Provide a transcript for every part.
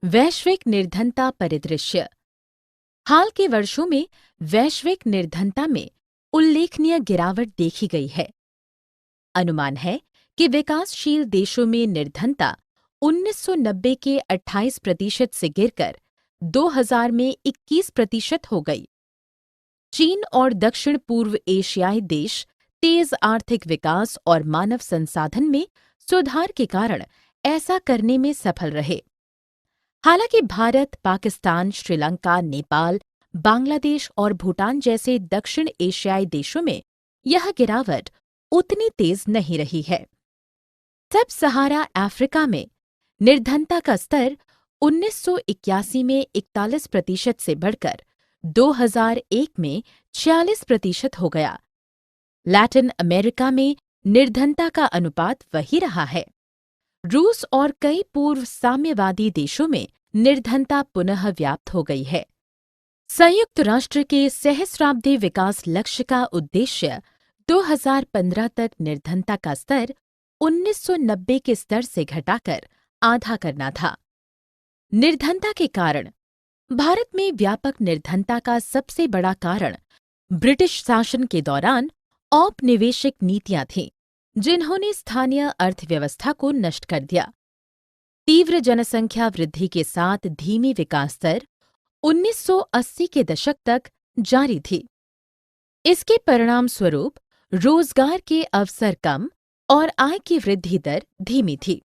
वैश्विक निर्धनता परिदृश्य। हाल के वर्षों में वैश्विक निर्धनता में उल्लेखनीय गिरावट देखी गई है। अनुमान है कि विकासशील देशों में निर्धनता 1990 के 28% से गिरकर 2000 में 21% हो गई। चीन और दक्षिण पूर्व एशियाई देश तेज आर्थिक विकास और मानव संसाधन में सुधार के कारण ऐसा करने में सफल रहे। हालांकि भारत, पाकिस्तान, श्रीलंका, नेपाल, बांग्लादेश और भूटान जैसे दक्षिण एशियाई देशों में यह गिरावट उतनी तेज नहीं रही है। सब सहारा अफ्रीका में निर्धनता का स्तर 1981 में 41% से बढ़कर 2001 में 46% हो गया। लैटिन अमेरिका में निर्धनता का अनुपात वही रहा है। रूस और कई पूर्व साम्यवादी देशों में निर्धनता पुनः व्याप्त हो गई है। संयुक्त राष्ट्र के सहस्राब्दी विकास लक्ष्य का उद्देश्य 2015 तक निर्धनता का स्तर 1990 के स्तर से घटाकर आधा करना था। निर्धनता के कारण भारत में व्यापक निर्धनता का सबसे बड़ा कारण ब्रिटिश शासन के दौरान औपनिवेशिक नीतियां थीं, जिन्होंने स्थानीय अर्थव्यवस्था को नष्ट कर दिया। तीव्र जनसंख्या वृद्धि के साथ धीमी विकास दर 1980 के दशक तक जारी थी। इसके परिणाम स्वरूप रोजगार के अवसर कम और आय की वृद्धि दर धीमी थी।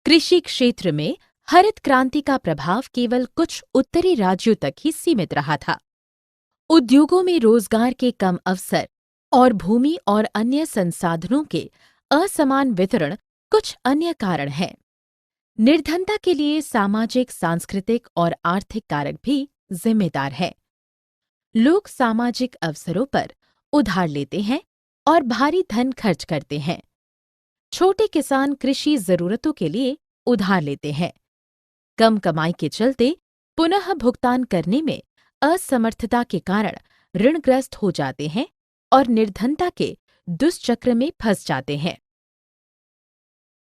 कृषि क्षेत्र में हरित क्रांति का प्रभाव केवल कुछ उत्तरी राज्यों तक ही सीमित रहा था। उद्योगों में रोजगार के कम अवसर और भूमि और अन्य संसाधनों के असमान वितरण कुछ अन्य कारण हैं। निर्धनता के लिए सामाजिक, सांस्कृतिक और आर्थिक कारक भी जिम्मेदार हैं। लोग सामाजिक अवसरों पर उधार लेते हैं और भारी धन खर्च करते हैं। छोटे किसान कृषि जरूरतों के लिए उधार लेते हैं। कम कमाई के चलते पुनः भुगतान करने में असमर्थता के कारण ऋणग्रस्त हो जाते हैं और निर्धनता के दुष्चक्र में फंस जाते हैं।